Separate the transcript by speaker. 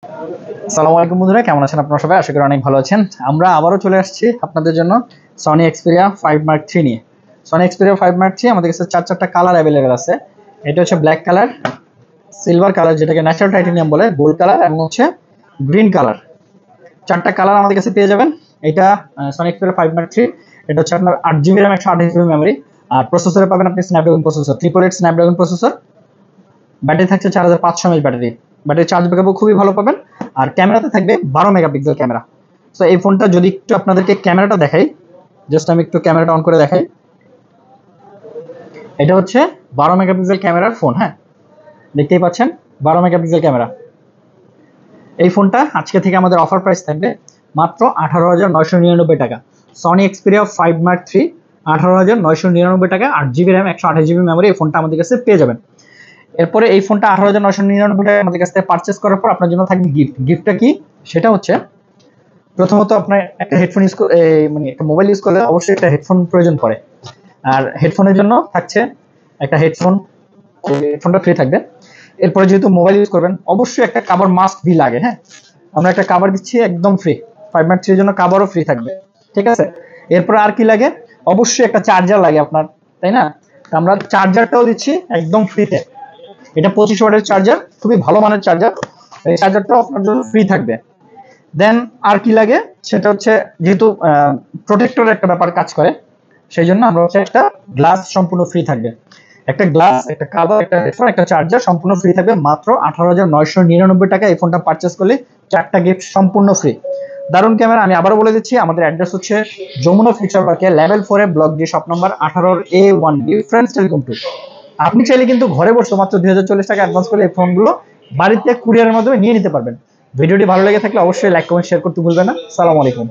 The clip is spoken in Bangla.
Speaker 1: আসসালামু আলাইকুম বন্ধুরা, কেমন আছেন আপনারা সবাই? আশা করি অনেক ভালো আছেন। আমরা আবারও চলে আসছি আপনাদের জন্য সনি এক্সপেরিয়া 5 মার্ক 3 নিয়ে। সনি এক্সপেরিয়া 5 মার্ক 3 আমাদের কাছে চারটা কালার অ্যাভেলেবেল আছে। এটা হচ্ছে ব্ল্যাক কালার, সিলভার কালার যেটাকে ন্যাচারাল টাইটেনিয়াম বলে, গোল্ড কালার এবং হচ্ছে গ্রিন কালার। চারটা কালার আমাদের কাছে পেয়ে যাবেন। এটা সনি এক্সপেরিয়া 5 মার্ক 3। এটা হচ্ছে আপনার 8GB RAM 128GB মেমোরি। আর প্রসেসরে পাবেন আপনি Snapdragon processor, 888 Snapdragon processor. Battery থাকছে 4500 mAh ব্যাটারি। ব্যাটারি চার্জ ব্যাকআপও খুবই ভালো পাবেন। আর ক্যামেরাতে থাকবে 12 মেগাপিক্সেল ক্যামেরা। সো এই ফোনটা যদি একটু আপনাদেরকে ক্যামেরাটা দেখাই, জাস্ট আমি একটু ক্যামেরাটা অন করে দেখাই। এটা হচ্ছে 12 মেগাপিক্সেল ক্যামেরার ফোন। হ্যাঁ, দেখতেই পাচ্ছেন 12 মেগাপিক্সেল ক্যামেরা। এই ফোনটা আজকে থেকে আমাদের অফার প্রাইস থাকবে মাত্র 18,999 টাকা। সনি এক্সপেরিয়া 5 মার্ক 3 18,999 টাকা, 8GB RAM 128GB মেমোরি। এই ফোনটা আমাদের কাছে পেয়ে যাবেন। এরপরে এই ফোনটা 18,999 টাকা আমাদের কাছ থেকে পারচেস করার পর আপনার জন্য থাকবে গিফট। গিফটটা কি? সেটা হচ্ছে প্রথমত আপনার একটা হেডফোন ইউজ মানে একটা মোবাইল ইউজ করলে অবশ্যই একটা হেডফোন প্রয়োজন পড়ে। আর হেডফোনের জন্য থাকছে একটা হেডফোনটা ফ্রি থাকবে। এরপরে যেহেতু মোবাইল ইউজ করবেন অবশ্যই একটা কাভার মাস্ট বি লাগে। হ্যাঁ, আমরা একটা কাভার দিচ্ছি একদম ফ্রি। 5 মার্ক 3 এর জন্য কাভারও ফ্রি থাকবে। ঠিক আছে, এরপরে আর কি লাগে? অবশ্যই একটা চার্জার লাগে আপনার, তাই না? আমরা চার্জারটাও দিচ্ছি একদম ফ্রিতে। এটা 25 ওয়াটের চার্জার, খুবই ভালো মানের চার্জার। এই চার্জারটাও আপনার জন্য ফ্রি থাকবে। দেন আর কি লাগে? সেটা হচ্ছে যেহেতু প্রোটেক্টর একটা ব্যাপার কাজ করে, সেই জন্য আমরা হচ্ছে একটা গ্লাস সম্পূর্ণ ফ্রি থাকবে। একটা গ্লাস, একটা কাভার, একটা হেডফোন, একটা চার্জার সম্পূর্ণ ফ্রি থাকবে মাত্র 18,999 টাকা। এই ফোনটা পারচেস করলে চারটা গিফট সম্পূর্ণ ফ্রি। দারুণ ক্যামেরা। আমি আবারও বলে দিচ্ছি, আমাদের অ্যাড্রেস হচ্ছে যমুনা ফিউচার পার্কে লেভেল 4 এ block D shop number 18A1 friends telecom 2। আপনি চাইলে কিন্তু ঘরে বসে মাত্র 2040 টাকা অ্যাডভান্স করলে এই ফোনগুলো বাড়িতে কুরিয়ারের মাধ্যমে নিয়ে নিতে পারবেন। ভিডিওটি ভালো লেগে থাকলে অবশ্যই লাইক কমেন্ট শেয়ার করতে ভুলবেন না। আসসালামু আলাইকুম।